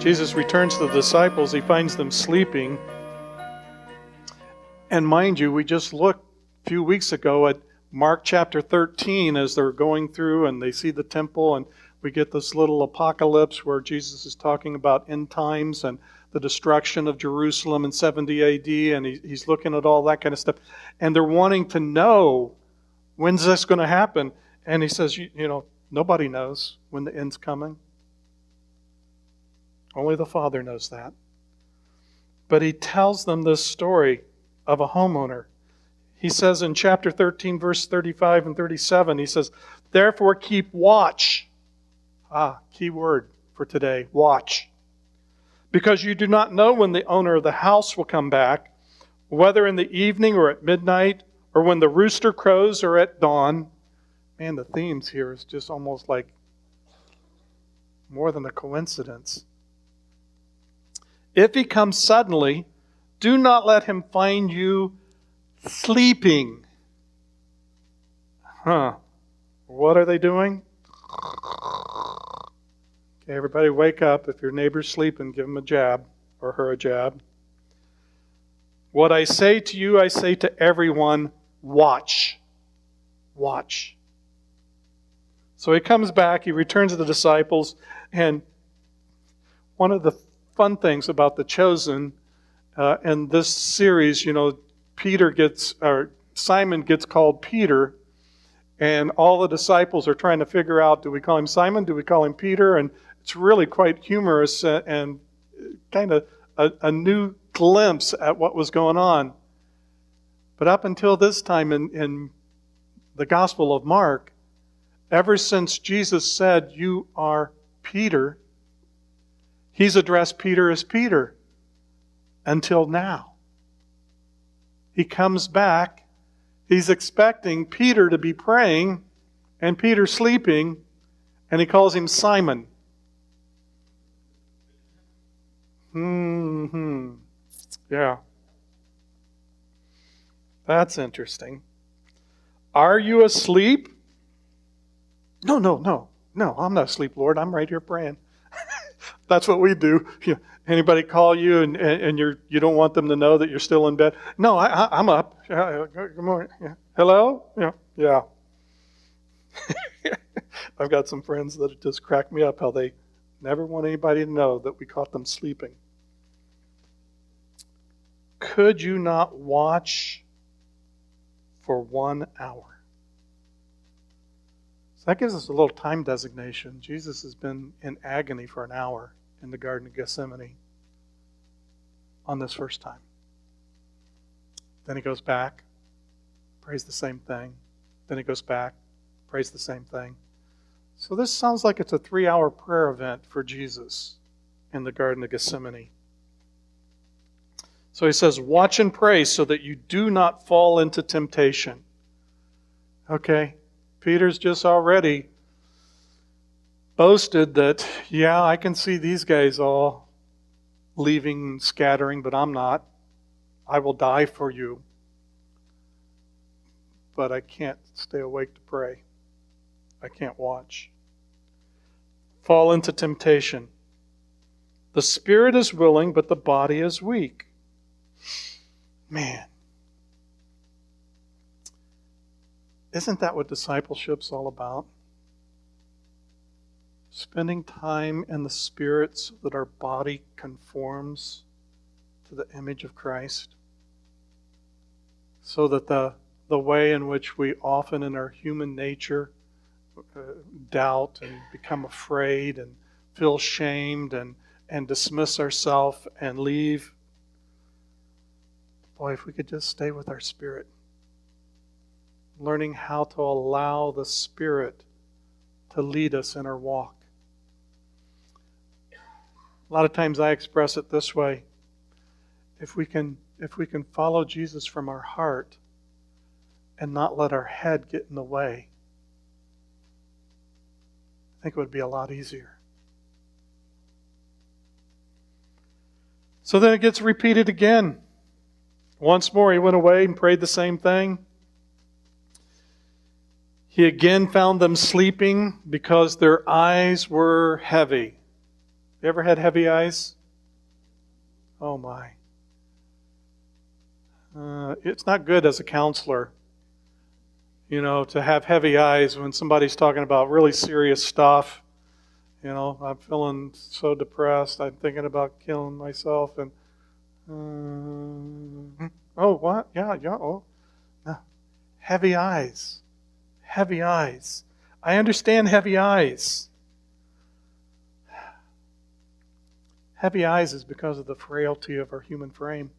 Jesus returns to the disciples. He finds them sleeping. And mind you, we just looked a few weeks ago at Mark chapter 13 as they're going through and they see the temple, and we get this little apocalypse where Jesus is talking about end times and the destruction of Jerusalem in 70 AD, and he's looking at all that kind of stuff. And they're wanting to know, when's this going to happen? And he says, you know, nobody knows when the end's coming. Only the Father knows that. But he tells them this story of a homeowner. He says in chapter 13, verse 35 and 37, he says, therefore keep watch. Key word for today, watch. Because you do not know when the owner of the house will come back, whether in the evening or at midnight, or when the rooster crows or at dawn. Man, the themes here is just almost like more than a coincidence. If he comes suddenly, do not let him find you sleeping. What are they doing? Okay, everybody wake up. If your neighbor's sleeping, give him a jab or her a jab. What I say to you, I say to everyone, watch. Watch. So he comes back, he returns to the disciples, and one of the fun things about The Chosen in this series, you know, Simon gets called Peter, and all the disciples are trying to figure out, do we call him Simon, do we call him Peter? And it's really quite humorous and kind of a new glimpse at what was going on. But up until this time in the Gospel of Mark, ever since Jesus said, you are Peter, he's addressed Peter as Peter until now. He comes back, he's expecting Peter to be praying and Peter sleeping, and he calls him Simon. Yeah. That's interesting. Are you asleep? No, I'm not asleep, Lord. I'm right here praying. That's what we do. Anybody call you and you don't want them to know that you're still in bed? No, I'm up. Good morning. Yeah. Hello? Yeah. I've got some friends that just crack me up how they never want anybody to know that we caught them sleeping. Could you not watch for 1 hour? So that gives us a little time designation. Jesus has been in agony for an hour in the Garden of Gethsemane on this first time. Then he goes back, prays the same thing. Then he goes back, prays the same thing. So this sounds like it's a 3-hour prayer event for Jesus in the Garden of Gethsemane. So he says, watch and pray so that you do not fall into temptation. Okay, Peter's just already boasted that, yeah, I can see these guys all leaving, scattering, but I'm not. I will die for you. But I can't stay awake to pray. I can't watch. Fall into temptation. The spirit is willing, but the body is weak. Man. Isn't that what discipleship's all about? Spending time in the Spirit so that our body conforms to the image of Christ. So that the way in which we often in our human nature doubt and become afraid and feel shamed and dismiss ourselves and leave. Boy, if we could just stay with our spirit. Learning how to allow the Spirit to lead us in our walk. A lot of times I express it this way. If we can follow Jesus from our heart and not let our head get in the way, I think it would be a lot easier. So then it gets repeated again. Once more he went away and prayed the same thing. He again found them sleeping because their eyes were heavy. You ever had heavy eyes? Oh my. It's not good as a counselor, to have heavy eyes when somebody's talking about really serious stuff. I'm feeling so depressed. I'm thinking about killing myself. And oh, what? Yeah. Oh, no. Heavy eyes. Heavy eyes. I understand heavy eyes. Heavy eyes is because of the frailty of our human frame,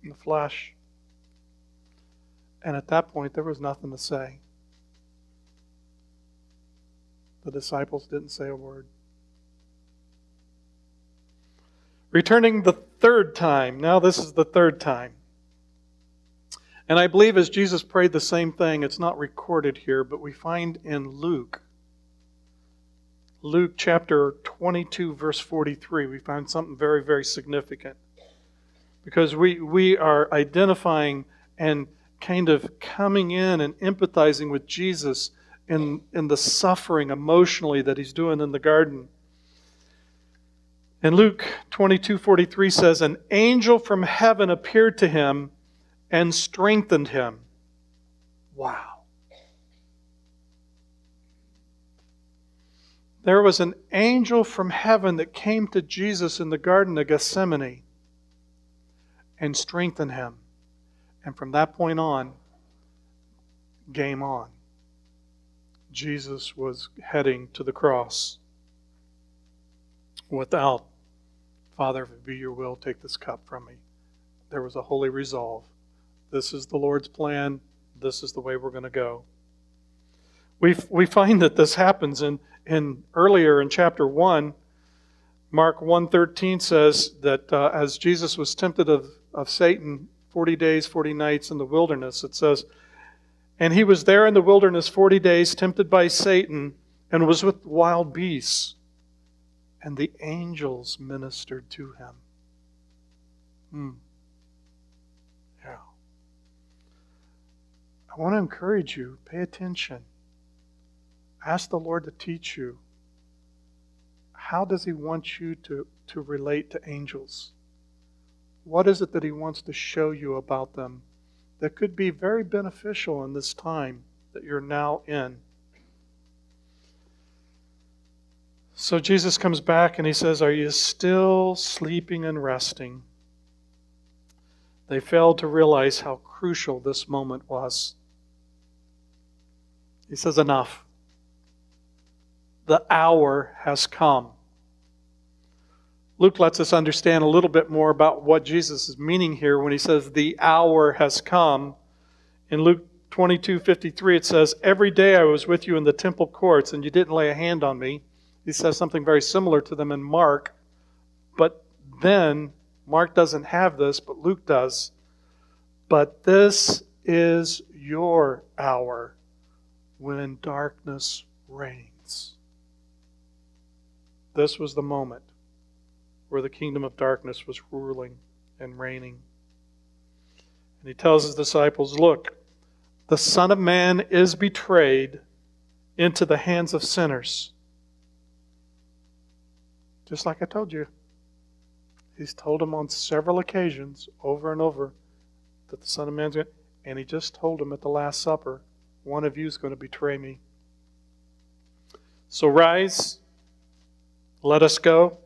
the flesh. And at that point, there was nothing to say. The disciples didn't say a word. Returning the third time. Now this is the third time. And I believe as Jesus prayed the same thing, it's not recorded here, but we find in Luke chapter 22, verse 43, we find something very, very significant. Because we are identifying and kind of coming in and empathizing with Jesus in the suffering emotionally that he's doing in the garden. And Luke 22:43 says, an angel from heaven appeared to him and strengthened him. Wow. There was an angel from heaven that came to Jesus in the Garden of Gethsemane and strengthened him. And from that point on, game on. Jesus was heading to the cross without, Father, if it be your will, take this cup from me. There was a holy resolve. This is the Lord's plan. This is the way we're going to go. We find that this happens in earlier in chapter 1. Mark 1:13 says that as Jesus was tempted of Satan 40 days, 40 nights in the wilderness, it says, and he was there in the wilderness 40 days, tempted by Satan, and was with wild beasts. And the angels ministered to him. Yeah. I want to encourage you, pay attention. Ask the Lord to teach you. How does he want you to relate to angels? What is it that he wants to show you about them that could be very beneficial in this time that you're now in? So Jesus comes back and he says, are you still sleeping and resting? They failed to realize how crucial this moment was. He says, enough. The hour has come. Luke lets us understand a little bit more about what Jesus is meaning here when he says the hour has come. In Luke 22:53 it says, every day I was with you in the temple courts and you didn't lay a hand on me. He says something very similar to them in Mark. But then, Mark doesn't have this, but Luke does. But this is your hour when darkness reigns. This was the moment where the kingdom of darkness was ruling and reigning. And he tells his disciples, look, the Son of Man is betrayed into the hands of sinners. Just like I told you. He's told them on several occasions, over and over, that the Son of Man's going to, and he just told them at the Last Supper, one of you is going to betray me. So rise, let us go.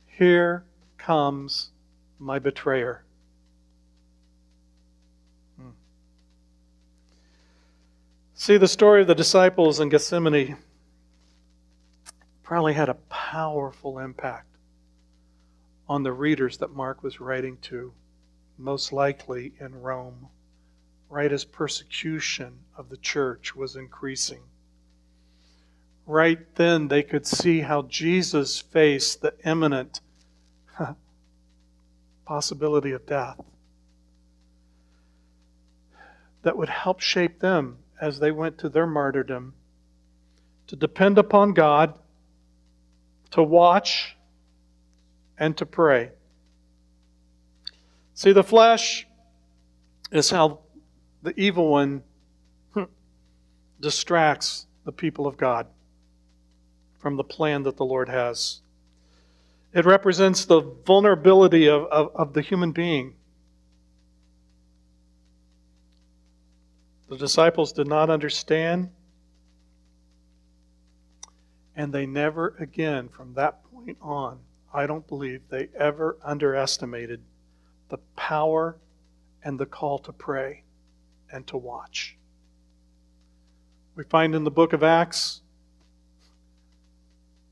Here comes my betrayer. See, the story of the disciples in Gethsemane probably had a powerful impact on the readers that Mark was writing to, most likely in Rome, right as persecution of the church was increasing. Right then they could see how Jesus faced the imminent possibility of death that would help shape them as they went to their martyrdom, to depend upon God, to watch, and to pray. See, the flesh is how the evil one distracts the people of God from the plan that the Lord has. It represents the vulnerability of the human being. The disciples did not understand, and they never again, from that point on, I don't believe they ever underestimated the power and the call to pray and to watch. We find in the book of Acts,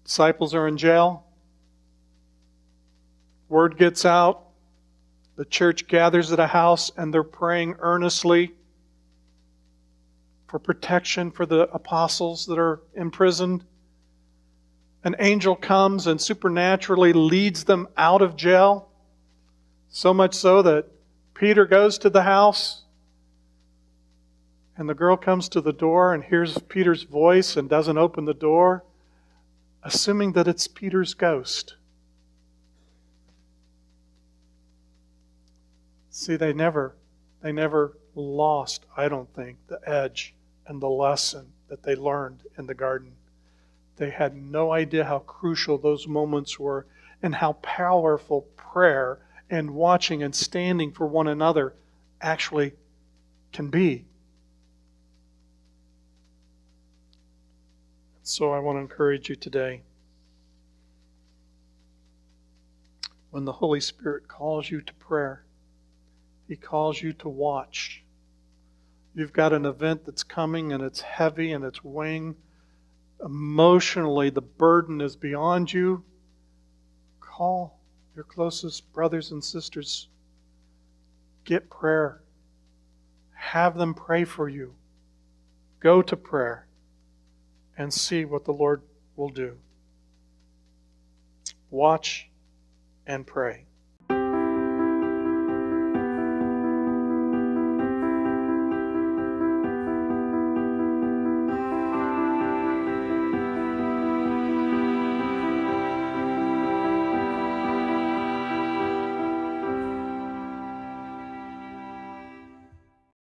disciples are in jail. Word gets out. The church gathers at a house and they're praying earnestly for protection for the apostles that are imprisoned. An angel comes and supernaturally leads them out of jail. So much so that Peter goes to the house and the girl comes to the door and hears Peter's voice and doesn't open the door, assuming that it's Peter's ghost. See, they never lost, I don't think, the edge and the lesson that they learned in the garden. They had no idea how crucial those moments were and how powerful prayer and watching and standing for one another actually can be. So I want to encourage you today. When the Holy Spirit calls you to prayer, He calls you to watch. You've got an event that's coming and it's heavy and it's weighing. Emotionally, the burden is beyond you. Call your closest brothers and sisters. Get prayer. Have them pray for you. Go to prayer and see what the Lord will do. Watch and pray.